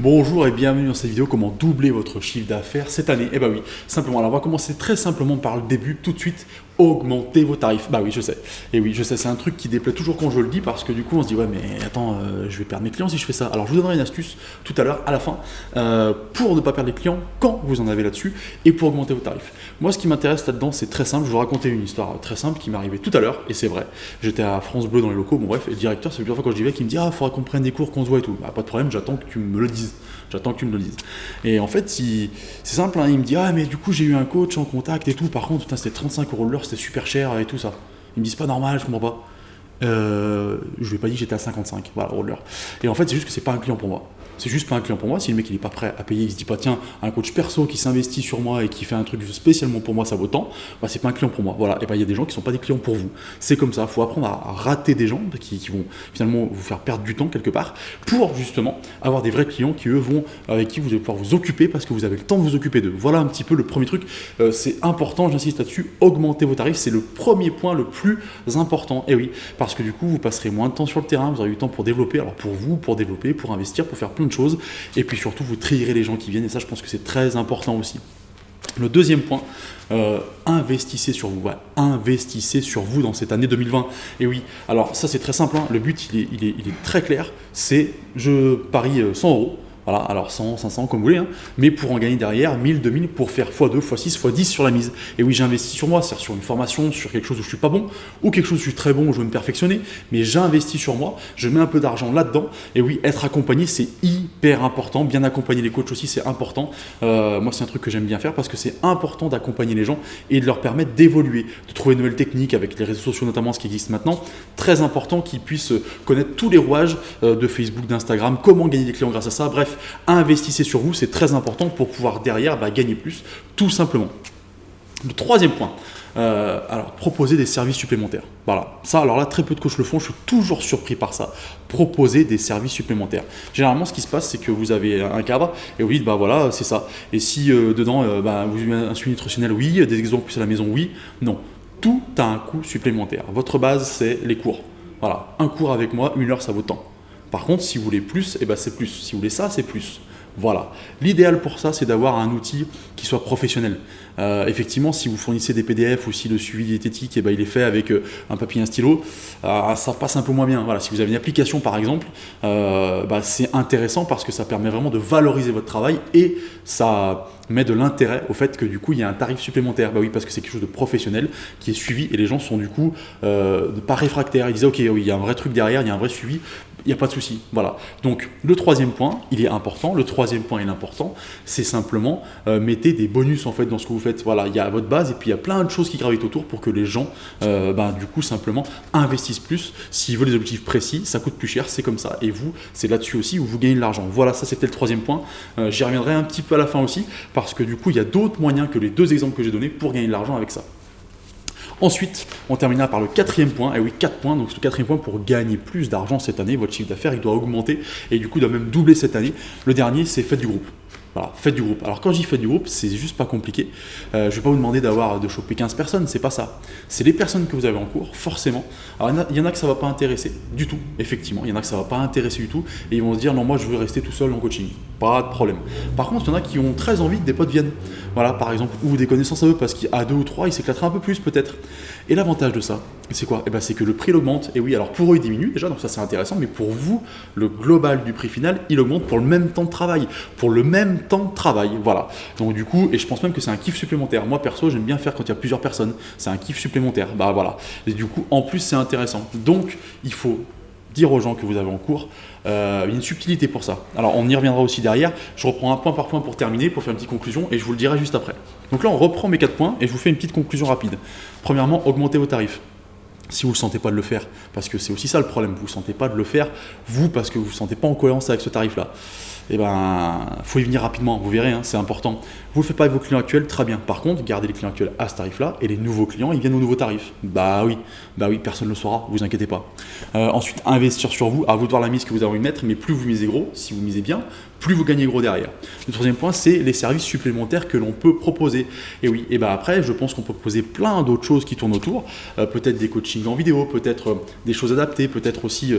Bonjour et bienvenue dans cette vidéo, comment doubler votre chiffre d'affaires cette année. Eh bah oui, simplement, alors on va commencer très simplement par le début, tout de suite, augmenter vos tarifs. Bah oui, je sais. Et oui, je sais, c'est un truc qui déplaît toujours quand je le dis parce que du coup on se dit ouais mais attends, je vais perdre mes clients si je fais ça. Alors je vous donnerai une astuce tout à l'heure, à la fin, pour ne pas perdre les clients quand vous en avez là-dessus et pour augmenter vos tarifs. Moi ce qui m'intéresse là-dedans c'est très simple, je vais vous raconter une histoire très simple qui m'est arrivée tout à l'heure et c'est vrai. J'étais à France Bleu dans les locaux, bon bref, et le directeur c'est plusieurs fois quand j'y vais qui me dit ah faudra qu'on prenne des cours, qu'on se voit et tout. Bah pas de problème, j'attends que tu me le dises. J'attends que tu me le dises. Et en fait, c'est simple, hein, il me dit ah mais du coup j'ai eu un coach en contact et tout, par contre putain, c'était 35 € de l'heure, c'était super cher et tout ça. Il me dit c'est pas normal, je comprends pas. Je lui ai pas dit que j'étais à 55 voilà, € de l'heure. Et en fait c'est juste que c'est pas un client pour moi. C'est juste pas un client pour moi. Si le mec il est pas prêt à payer, il se dit pas tiens, un coach perso qui s'investit sur moi et qui fait un truc spécialement pour moi, ça vaut tant, bah c'est pas un client pour moi. Voilà. Et ben il y a des gens qui sont pas des clients pour vous. C'est comme ça. Faut apprendre à rater des gens qui vont finalement vous faire perdre du temps quelque part pour justement avoir des vrais clients qui eux vont avec qui vous allez pouvoir vous occuper parce que vous avez le temps de vous occuper d'eux. Voilà un petit peu le premier truc. C'est important, j'insiste là-dessus. Augmenter vos tarifs, c'est le premier point le plus important. Et oui, parce que du coup vous passerez moins de temps sur le terrain, vous aurez du temps pour développer. Alors pour vous, pour développer, pour investir, pour faire plein de choses, et puis surtout vous trierez les gens qui viennent, et ça je pense que c'est très important aussi. Le deuxième point, investissez sur vous. Ouais, investissez sur vous dans cette année 2020. Et oui, alors ça c'est très simple, hein. Le but il est très clair, c'est je parie 100 €. Voilà, alors 100, 500, comme vous voulez, hein, mais pour en gagner derrière 1000, 2000, pour faire x2, x6, x10 sur la mise. Et oui, j'investis sur moi, c'est-à-dire sur une formation, sur quelque chose où je suis pas bon, ou quelque chose où je suis très bon, où je veux me perfectionner, mais j'investis sur moi, je mets un peu d'argent là-dedans. Et oui, être accompagné, c'est hyper important. Bien accompagner les coachs aussi, c'est important. Moi, c'est un truc que j'aime bien faire parce que c'est important d'accompagner les gens et de leur permettre d'évoluer, de trouver de nouvelles techniques avec les réseaux sociaux, notamment ce qui existe maintenant. Très important qu'ils puissent connaître tous les rouages de Facebook, d'Instagram, comment gagner des clients grâce à ça. Bref, investissez sur vous, c'est très important pour pouvoir derrière gagner plus, tout simplement. Le troisième point, alors proposer des services supplémentaires. Voilà, ça, alors là, très peu de coachs le font, je suis toujours surpris par ça. Proposer des services supplémentaires. Généralement, ce qui se passe, c'est que vous avez un cadre et vous dites, bah voilà, c'est ça. Et si dedans, vous avez un suivi nutritionnel, oui, des exemples plus à la maison, oui, non. Tout a un coût supplémentaire. Votre base, c'est les cours. Voilà, un cours avec moi, 1 heure, ça vaut tant. Par contre, si vous voulez plus, c'est plus. Si vous voulez ça, c'est plus. Voilà. L'idéal pour ça, c'est d'avoir un outil qui soit professionnel. Effectivement, si vous fournissez des PDF ou si le suivi diététique il est fait avec un papier et un stylo, ça passe un peu moins bien. Voilà. Si vous avez une application par exemple, c'est intéressant parce que ça permet vraiment de valoriser votre travail et ça met de l'intérêt au fait que du coup il y a un tarif supplémentaire. Bah oui, parce que c'est quelque chose de professionnel qui est suivi et les gens sont du coup pas réfractaires. Ils disent ok, oui, il y a un vrai truc derrière, il y a un vrai suivi. Il n'y a pas de souci. Voilà. Donc, le troisième point, il est important. Le troisième point, il est important. C'est simplement mettez des bonus en fait dans ce que vous faites. Voilà, il y a votre base et puis il y a plein de choses qui gravitent autour pour que les gens, du coup, simplement investissent plus. S'ils veulent des objectifs précis, ça coûte plus cher, c'est comme ça. Et vous, c'est là-dessus aussi où vous gagnez de l'argent. Voilà, ça c'était le troisième point. J'y reviendrai un petit peu à la fin aussi parce que du coup, il y a d'autres moyens que les deux exemples que j'ai donnés pour gagner de l'argent avec ça. Ensuite, on terminera par le quatrième point, et oui, 4 points, donc le quatrième point pour gagner plus d'argent cette année, votre chiffre d'affaires il doit augmenter et du coup il doit même doubler cette année. Le dernier, c'est faites du groupe. Voilà, faites du groupe. Alors quand je dis faites du groupe, c'est juste pas compliqué. Je ne vais pas vous demander de choper 15 personnes, c'est pas ça. C'est les personnes que vous avez en cours, forcément. Alors il y en a que ça va pas intéresser du tout, effectivement. Il y en a que ça va pas intéresser du tout et ils vont se dire non, moi je veux rester tout seul en coaching. Pas de problème. Par contre, il y en a qui ont très envie que des potes viennent. Voilà, par exemple, ou des connaissances à eux parce qu'à 2 ou 3, ils s'éclateraient un peu plus peut-être. Et l'avantage de ça, c'est quoi ? C'est que le prix augmente. Et oui, alors pour eux, il diminue déjà, donc ça c'est intéressant, mais pour vous, le global du prix final, il augmente pour le même temps de travail. Pour le même temps de travail, voilà. Donc du coup, et je pense même que c'est un kiff supplémentaire. Moi perso, j'aime bien faire quand il y a plusieurs personnes. C'est un kiff supplémentaire. Voilà. Et du coup, en plus, c'est intéressant. Donc, il faut dire aux gens que vous avez en cours, il y a une subtilité pour ça. Alors on y reviendra aussi derrière, je reprends un point par point pour terminer, pour faire une petite conclusion et je vous le dirai juste après. Donc là on reprend mes 4 points et je vous fais une petite conclusion rapide. Premièrement, augmentez vos tarifs. Si vous ne sentez pas de le faire, parce que c'est aussi ça le problème, vous ne sentez pas de le faire, vous parce que vous ne vous sentez pas en cohérence avec ce tarif-là. Faut y venir rapidement, vous verrez, c'est important. Vous ne le faites pas avec vos clients actuels, très bien. Par contre, gardez les clients actuels à ce tarif-là et les nouveaux clients, ils viennent au nouveau tarif. Bah oui, personne ne le saura, vous inquiétez pas. Ensuite, investir sur vous, à vous de voir la mise que vous avez envie de mettre, mais plus vous misez gros, si vous misez bien, plus vous gagnez gros derrière. Le troisième point, c'est les services supplémentaires que l'on peut proposer. Et oui, après, je pense qu'on peut proposer plein d'autres choses qui tournent autour, peut-être des coachings en vidéo, peut-être des choses adaptées, peut-être aussi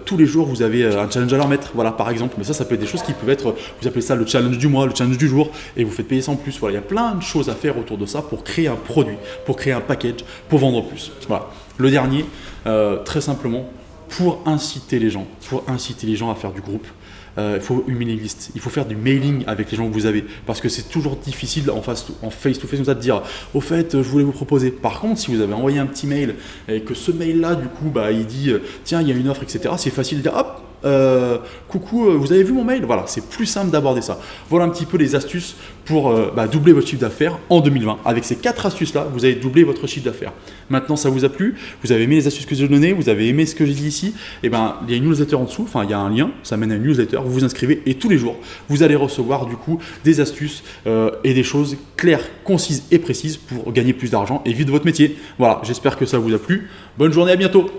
tous les jours vous avez un challenge à leur mettre, voilà par exemple, mais ça peut être des choses qui peuvent être, vous appelez ça le challenge du mois, le challenge du jour, et vous faites payer ça en plus. Voilà, il y a plein de choses à faire autour de ça pour créer un produit, pour créer un package, pour vendre plus. Voilà. Le dernier, très simplement, pour inciter les gens à faire du groupe. Il faut une mailing list, il faut faire du mailing avec les gens que vous avez parce que c'est toujours difficile en face to face de dire au fait je voulais vous proposer. Par contre, si vous avez envoyé un petit mail et que ce mail là du coup il dit tiens il y a une offre etc, c'est facile de dire hop coucou, vous avez vu mon mail? Voilà, c'est plus simple d'aborder ça. Voilà un petit peu les astuces pour doubler votre chiffre d'affaires en 2020. Avec ces 4 astuces-là, vous allez doubler votre chiffre d'affaires. Maintenant, ça vous a plu? Vous avez aimé les astuces que j'ai données? Vous avez aimé ce que j'ai dit ici? Il y a une newsletter en dessous, il y a un lien, ça mène à une newsletter, vous vous inscrivez et tous les jours, vous allez recevoir du coup des astuces et des choses claires, concises et précises pour gagner plus d'argent et vivre de votre métier. Voilà, j'espère que ça vous a plu. Bonne journée, à bientôt!